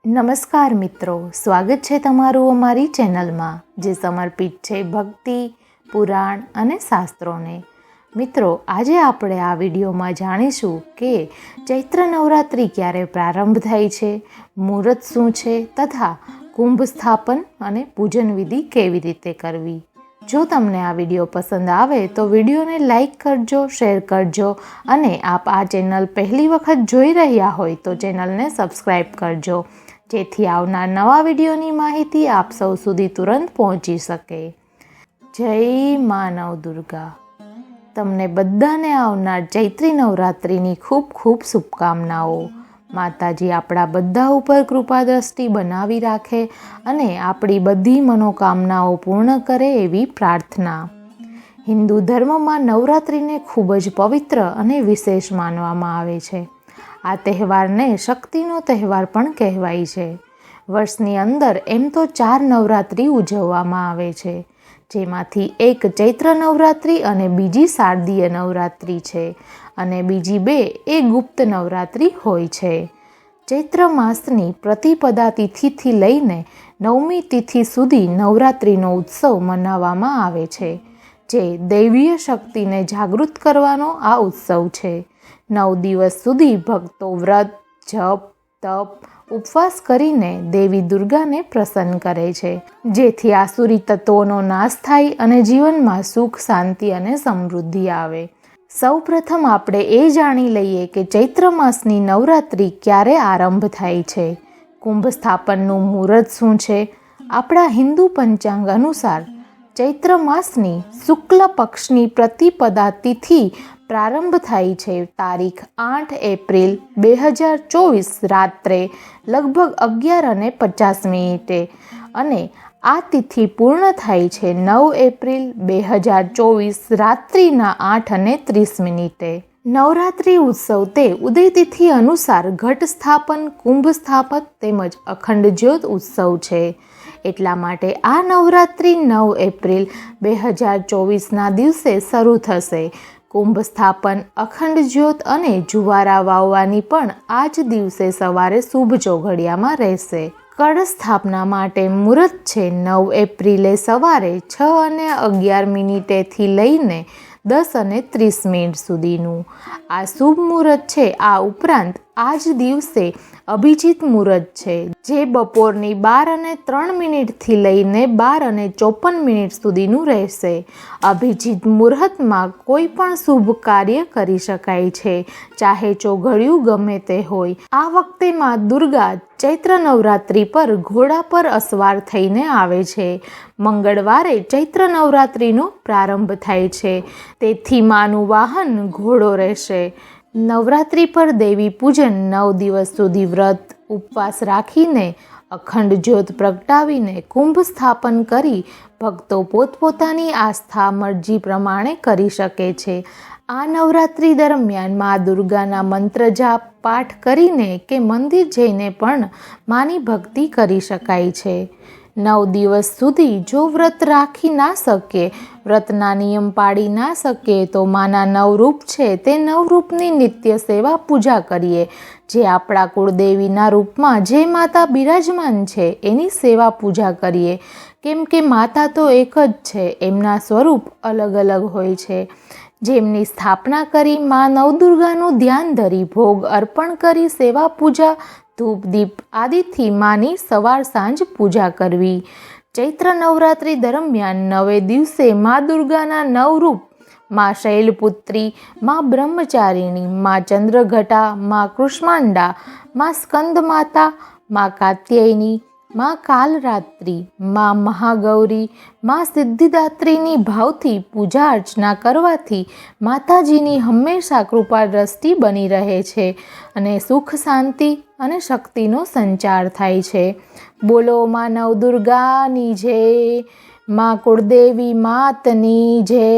નમસ્કાર મિત્રો, સ્વાગત છે તમારું અમારી ચેનલમાં જે સમર્પિત છે ભક્તિ, પુરાણ અને શાસ્ત્રોને. મિત્રો, આજે આપણે આ વિડીયોમાં જાણીશું કે ચૈત્ર નવરાત્રિ ક્યારે પ્રારંભ થાય છે, મુહૂર્ત શું છે તથા કુંભ સ્થાપન અને પૂજન વિધિ કેવી રીતે કરવી. જો તમને આ વિડીયો પસંદ આવે તો વિડીયોને લાઈક કરજો, શેર કરજો અને આપ આ ચેનલ પહેલી વખત જોઈ રહ્યા હોય તો ચેનલને સબસ્ક્રાઈબ કરજો, જેથી આવનાર નવા વિડીયોની માહિતી આપ સૌ સુધી તુરંત પહોંચી શકે. જય મા નવદુર્ગા. તમને બધાને આવનાર ચૈત્રી નવરાત્રિની ખૂબ ખૂબ શુભકામનાઓ. માતાજી આપણા બધા ઉપર કૃપા દ્રષ્ટિ બનાવી રાખે અને આપણી બધી મનોકામનાઓ પૂર્ણ કરે એવી પ્રાર્થના. હિન્દુ ધર્મમાં નવરાત્રિને ખૂબ જ પવિત્ર અને વિશેષ માનવામાં આવે છે. આ તહેવારને શક્તિનો તહેવાર પણ કહેવાય છે. વર્ષની અંદર એમ તો 4 નવરાત્રિ ઉજવવામાં આવે છે, જેમાંથી એક ચૈત્ર નવરાત્રિ અને બીજી શારદીય નવરાત્રિ છે અને બીજી 2 એ ગુપ્ત નવરાત્રિ હોય છે. ચૈત્ર માસની પ્રતિપદા તિથિથી લઈને 9મી તિથિ સુધી નવરાત્રિનો ઉત્સવ મનાવવામાં આવે છે, જે દૈવીય શક્તિને જાગૃત કરવાનો આ ઉત્સવ છે. 9 દિવસ સુધી ભક્તો વ્રત, જપ, તપ, ઉપવાસ કરીને દેવી દુર્ગાને પ્રસન્ન કરે છે, જેથી આસુરી તત્વોનો નાશ થાય અને જીવનમાં સુખ, શાંતિ અને સમૃદ્ધિ આવે. સૌ પ્રથમ આપણે એ જાણી લઈએ કે ચૈત્ર માસની નવરાત્રિ ક્યારે આરંભ થાય છે. કુંભ સ્થાપનનું મુહૂર્ત શું છે? આપણા હિન્દુ પંચાંગ અનુસાર ચૈત્ર માસની શુક્લ પક્ષની પ્રતિપદા તિથિ પ્રારંભ થાય છે તારીખ 8 એપ્રિલ 2024 રાત્રે લગભગ 11:50 અને આ તિથિ પૂર્ણ થાય છે 9 એપ્રિલ 2024 રાત્રિના 8:30. નવરાત્રિ ઉત્સવ તે ઉદયતિથિ અનુસાર ઘટ સ્થાપન, કુંભ સ્થાપન તેમજ અખંડ જ્યોત ઉત્સવ છે. એટલા માટે આ નવરાત્રિ 9 એપ્રિલ 2024ના દિવસે શરૂ થશે. કુંભ સ્થાપન, અખંડ જ્યોત અને જુવારા વાવવાની પણ આ જ દિવસે સવારે શુભ ચોઘડિયામાં રહેશે. કળશ સ્થાપના માટે મુહૂર્ત છે 9 એપ્રિલે સવારે 6:11 થી લઈને 10:30 સુધીનું. આ શુભ મુહૂર્ત છે. આ ઉપરાંત આ જ દિવસે અભિજીત મુહૂર્ત છે, જે બપોરની 12:03 થી લઈને 12:54 સુધીનું રહેશે. અભિજીત મુહૂર્તમાં કોઈ પણ શુભ કાર્ય કરી શકાય છે, ચાહે ચોઘડિયું ગમે તે હોય. આ વખતે માં દુર્ગા ચૈત્ર નવરાત્રિ પર ઘોડા પર અસવાર થઈને આવે છે. મંગળવારે ચૈત્ર નવરાત્રિનો પ્રારંભ થાય છે, તેથી માનું વાહન ઘોડો રહેશે. નવરાત્રિ પર દેવી પૂજન 9 દિવસ સુધી વ્રત, ઉપવાસ રાખીને અખંડ જ્યોત પ્રગટાવીને કુંભ સ્થાપન કરી ભક્તો પોતપોતાની આસ્થા, મરજી પ્રમાણે કરી શકે છે. આ નવરાત્રિ દરમિયાન મા દુર્ગાના મંત્ર જાપ, પાઠ કરીને કે મંદિર જઈને પણ માની ભક્તિ કરી શકાય છે. 9 દિવસ સુધી જો વ્રત રાખી ના શકીએ, વ્રતના નિયમ પાડી ના શકીએ તો માના 9 રૂપ છે તે 9 રૂપની નિત્ય સેવા પૂજા કરીએ. જે આપણા કુળદેવીના રૂપમાં જે માતા બિરાજમાન છે એની સેવા પૂજા કરીએ, કેમ કે માતા તો એક જ છે, એમના સ્વરૂપ અલગ અલગ હોય છે. જેમની સ્થાપના કરી મા નવદુર્ગાનું ધ્યાન ધરી ભોગ અર્પણ કરી સેવા પૂજા, ધૂપ દીપ આદિથી માની સવાર સાંજ પૂજા કરવી. ચૈત્ર નવરાત્રિ દરમિયાન 9 દિવસે મા દુર્ગાના 9 રૂપ મા શૈલપુત્રી, મા બ્રહ્મચારિણી, મા ચંદ્રઘટા, મા કુષ્માંડા, મા સ્કંદ માતા, મા કાત્યાયની, મા કાલરાત્રિ, મા મહાગૌરી, મા સિદ્ધિદાત્રીની ભાવથી પૂજા અર્ચના કરવાથી માતાજીની હંમેશા કૃપા દ્રષ્ટિ બની રહે છે અને સુખ, શાંતિ અને શક્તિનો સંચાર થાય છે. બોલો મા નવદુર્ગાની જય, મા કુળદેવી માતની જય.